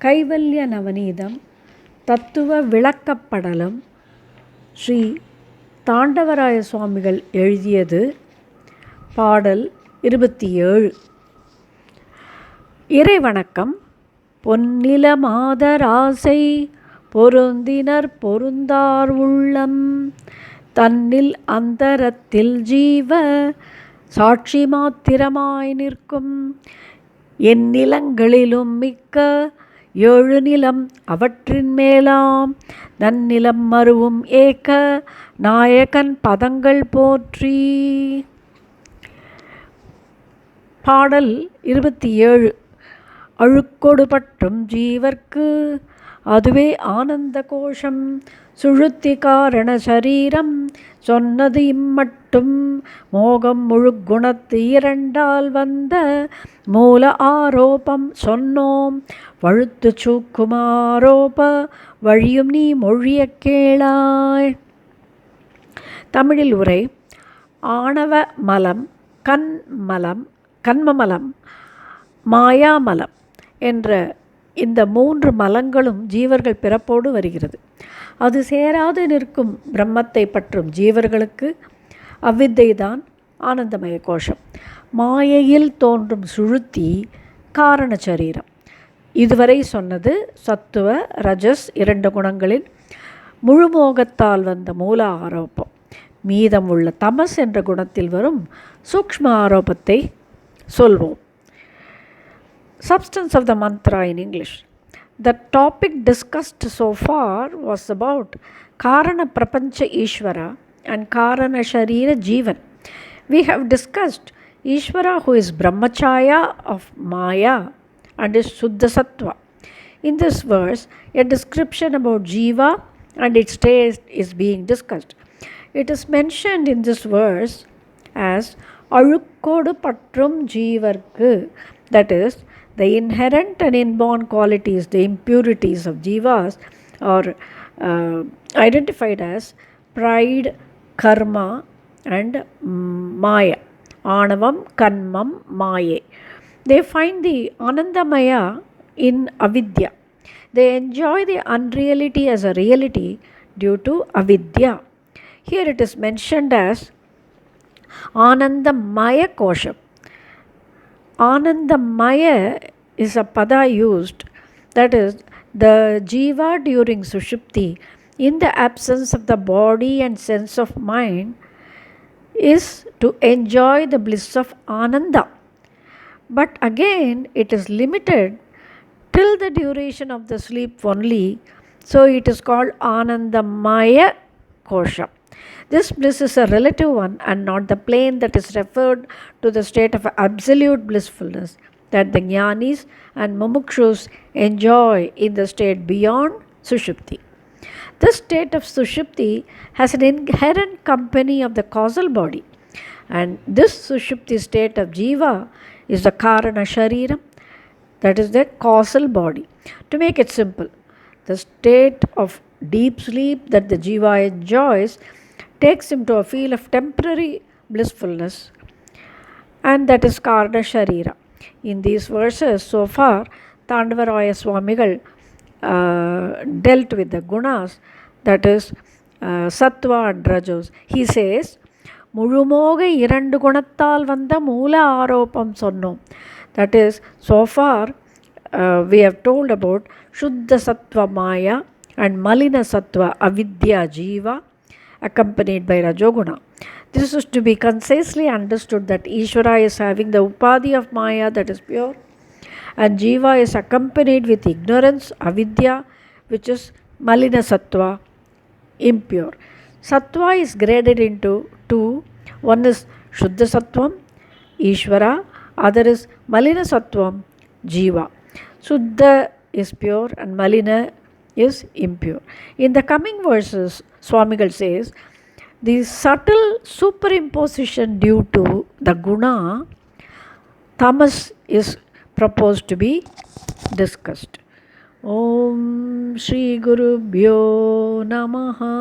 கைவல்ய நவநீதம் தத்துவ விளக்கப்படலம் ஸ்ரீ தாண்டவராய சுவாமிகள் எழுதியது. பாடல் 27. இறைவணக்கம். பொன்னில மாதராசை பொருந்தினர் பொருந்தார் உள்ளம் தன்னில் அந்தரத்தில் ஜீவ சாட்சி மாத்திரமாய் நிற்கும் என் நிலங்களிலும் மிக்க 7 நிலம் அவற்றின் மேலாம் நன்னிலம் மருவும் ஏக நாயகன் பதங்கள் போற்றி. பாடல் 27. அழுக்கொடு பற்றும் ஜீவர்க்கு அதுவே ஆனந்த கோஷம் சுழுத்தி காரண சரீரம் சொன்னது இம்மட்டும் மோகம் முழுக்குணத்து 2ஆல் வந்த மூல ஆரோபம் சொன்னோம் வழுத்து சூக்குமாரோப வழியும் நீ மொழிய கேளாய். தமிழில் உரை. ஆணவ மலம், கன்மமலம், மாயாமலம் என்ற இந்த 3 மலங்களும் ஜீவர்கள் பிறப்போடு வருகிறது. அது சேராது நிற்கும் பிரம்மத்தை பற்றும் ஜீவர்களுக்கு அவ்வித்தைதான் ஆனந்தமய கோஷம். மாயையில் தோன்றும் சுழுத்தி காரண சரீரம். இதுவரை சொன்னது சத்துவ ரஜஸ் 2 குணங்களின் முழுமோகத்தால் வந்த மூல ஆரோப்பம். மீதம் உள்ள தமஸ் என்ற குணத்தில் வரும் சூக்ஷ்ம ஆரோபத்தை சொல்வோம். Substance of the mantra in English. The topic discussed so far was about Karana Prapancha Ishvara and Karana Sharira Jivan. We have discussed Ishvara, who is Brahmachaya of Maya and is Shuddha Sattva. In this verse, a description about Jiva and its state is being discussed. It is mentioned in this verse as Alukkodu Patrum Jivarku, that is, the inherent and inborn qualities, the impurities of jivas are identified as pride, karma and maya. Anavam, kanmam, maye. They find the anandamaya in avidya. They enjoy the unreality as a reality due to avidya. Here it is mentioned as Anandamaya Kosham. Anandamaya is a pada used, that is, the jiva during sushupti, in the absence of the body and sense of mind, is to enjoy the bliss of Ananda. But again, it is limited till the duration of the sleep only, so it is called Anandamaya Kosha. This bliss is a relative one and not the plane that is referred to the state of absolute blissfulness that the jnanis and mumukshus enjoy in the state beyond sushupti. This state of sushupti has an inherent company of the causal body, and this sushupti state of jiva is the karana shariram, that is the causal body. To make it simple, the state of deep sleep that the jiva enjoys takes him to a feel of temporary blissfulness, and that is Karna Sharira. In these verses, so far, Tandavaraya Swamigal dealt with the gunas, that is Sattva and Rajas. He says, Mulumoga 2 குணத்தால் வந்த மூல ஆரோப்பம் சொன்னோம். That is, so far we have told about Shuddha Sattva Maya and Malina Sattva Avidya Jiva, accompanied by Rajoguna. This is to be concisely understood that Ishvara is having the upadhi of Maya, that is pure, and Jiva is accompanied with ignorance, avidya, which is Malina Sattva, impure. Sattva is graded into 2. One is Shuddha Sattvam, Ishvara, other is Malina Sattvam, Jiva. Shuddha is pure and Malina is impure. In the coming verses, Swamigal says, the subtle superimposition due to the guna, tamas, is proposed to be discussed. Om Shri Gurubhyo Namaha.